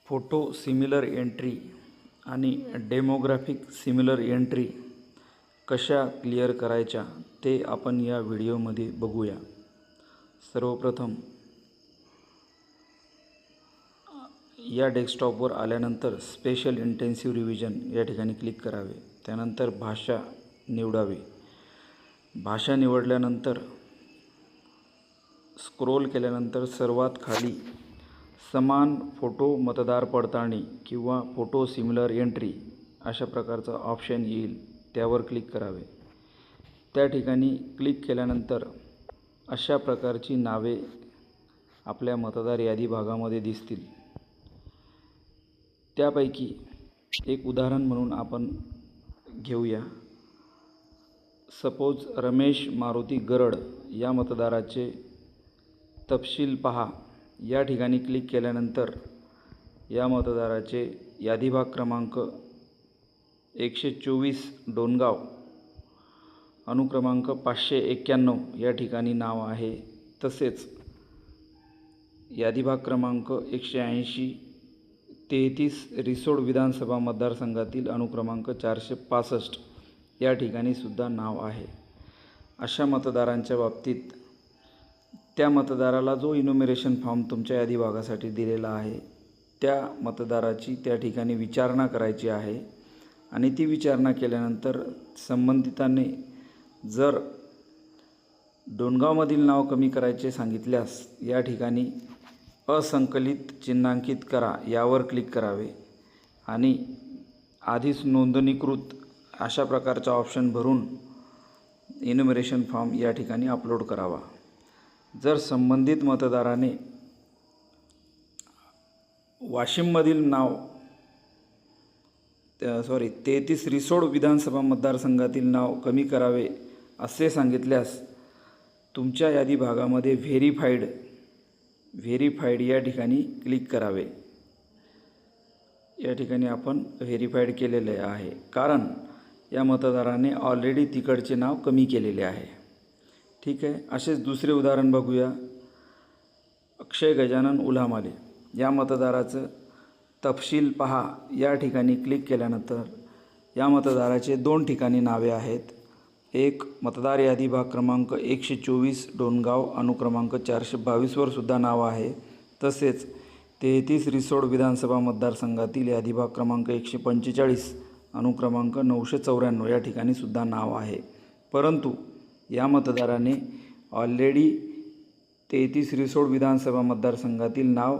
Photo similar entry आणि demographic similar entry कशा clear करायच्या ते आपण या व्हिडिओमध्ये बघूया। सर्वप्रथम या डेस्कटॉपवर आल्यानंतर स्पेशल इंटेन्सिव्ह रिव्हिजन या ठिकाणी क्लिक करावे। त्यानंतर भाषा निवडावी। भाषा निवडल्यानंतर स्क्रोल केल्यानंतर सर्वात खाली समान फोटो मतदार पडताळणी किंवा फोटो सिमिलर एंट्री अशा प्रकारचा ऑप्शन येईल, त्यावर क्लिक करावे। त्या ठिकाणी क्लिक केल्यानंतर अशा प्रकारची नावे आपल्या मतदार यादी भागामध्ये दिसतील। त्यापैकी एक उदाहरण म्हणून आपण घेऊया। सपोज रमेश मारुती गरड या मतदाराचे तपशील पहा या ठिकाणी क्लिक केल्यानंतर या मतदाराचे यादी भाग क्रमांक 124 डोणगाव अनुक्रमांक 591 या ठिकाणी नाव आहे। तसेच यादी भाग क्रमांक 180 33 रिसोड विधानसभा मतदारसंघातील अनुक्रमांक 465 या ठिकाणी सुद्धा नाव आहे। अशा मतदारांच्या बाबतीत त्या मतदाराला जो इन्युमरेशन फॉर्म तुमच्या यादी भागासाठी दिलेला आहे त्या मतदाराची त्या ठिकाणी विचारणा करायची आहे आणि ती विचारणा केल्यानंतर संबंधितांनी जर डोणगावमधील नाव कमी करायचे सांगितल्यास या ठिकाणी असंकलित चिन्हांकित करा यावर क्लिक करावे आणि आधीच नोंदणीकृत अशा प्रकारचा ऑप्शन भरून इन्युमरेशन फॉर्म या ठिकाणी अपलोड करावा। जर संबंधित मतदाराने वाशिममधील नाव 33 रिसोड विधानसभा मतदारसंघातील नाव कमी करावे असे सांगितल्यास तुमच्या यादी भागामध्ये व्हेरीफाईड या ठिकाणी क्लिक करावे। या ठिकाणी आपण व्हेरीफाईड केलेले आहे, कारण या मतदाराने ऑलरेडी तिकडचे नाव कमी केलेले आहे। ठीक आहे। असेच दुसरे उदाहरण बघूया। अक्षय गजानन उल्हामाले या मतदाराचं तपशील पहा या ठिकाणी क्लिक केल्यानंतर या मतदाराचे 2 ठिकाणी नावे आहेत। एक मतदार यादी भाग क्रमांक 124 डोणगाव अनुक्रमांक 422 वर सुद्धा नाव आहे। तसेच 33 रिसोड विधानसभा मतदारसंघातील यादी भाग क्रमांक 145 अनुक्रमांक 994 या ठिकाणी सुद्धा नाव आहे। परंतु या मतदाराने ऑलरेडी 33 रिसोड विधानसभा मतदारसंघातील नाव